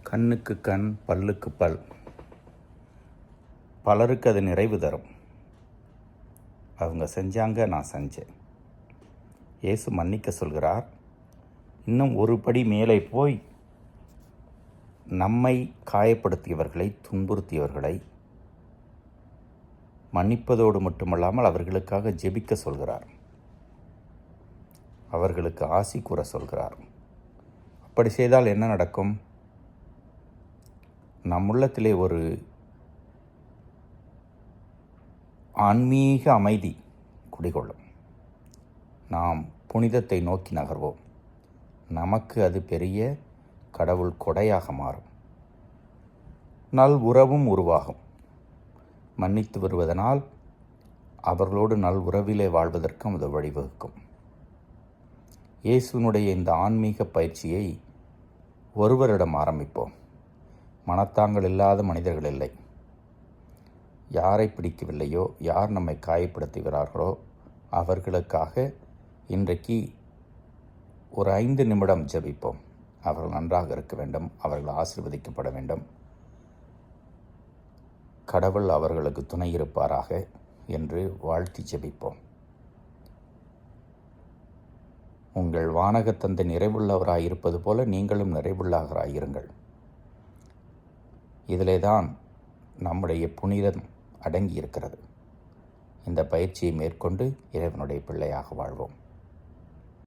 கண்ணுக்கு கண், பல்லுக்கு பல். பலருக்கு அது நிறைவு தரும். அவங்க செஞ்சாங்க, நான் செஞ்சேன். இயேசு மன்னிக்க சொல்கிறார். இன்னும் ஒரு படி மேலே போய் நம்மை காயப்படுத்தியவர்களை, துன்புறுத்தியவர்களை மன்னிப்பதோடு மட்டுமல்லாமல் அவர்களுக்காக ஜெபிக்க சொல்கிறார். அவர்களுக்கு ஆசி கூற சொல்கிறார். அப்படி செய்தால் என்ன நடக்கும்? நம் உள்ளத்திலே ஒரு ஆன்மீக அமைதி குடிகொள்ளும். நாம் புனிதத்தை நோக்கி நகர்வோம். நமக்கு அது பெரிய கடவுள் கொடையாக மாறும். நல் உறவும் உருவாகும். மன்னித்து வருவதனால் அவர்களோடு நல் உறவிலே வாழ்வதற்கும் அது வழிவகுக்கும். இயேசுனுடைய இந்த ஆன்மீக பயிற்சியை ஒருவரிடம் ஆரம்பிப்போம். மனத்தாங்கள் இல்லாத மனிதர்கள் இல்லை. யாரை பிடிக்கவில்லையோ, யார் நம்மை காயப்படுத்துகிறார்களோ அவர்களுக்காக இன்றைக்கு ஒரு 5 நிமிடம் ஜெபிப்போம். அவர்கள் நன்றாக இருக்க வேண்டும், அவர்கள் ஆசீர்வதிக்கப்பட வேண்டும், கடவுள் அவர்களுக்கு துணை இருப்பாராக என்று வாழ்த்தி ஜெபிப்போம். உங்கள் வானகத்தந்தை நிறைவுள்ளவராய் இருப்பது போல நீங்களும் நிறைவுள்ளவராயிருங்கள். இதிலே தான் நம்முடைய புனிதம் அடங்கி இருக்கிறது. இந்த பயிற்சியை மேற்கொண்டு இறைவனுடைய பிள்ளையாக வாழ்வோம்.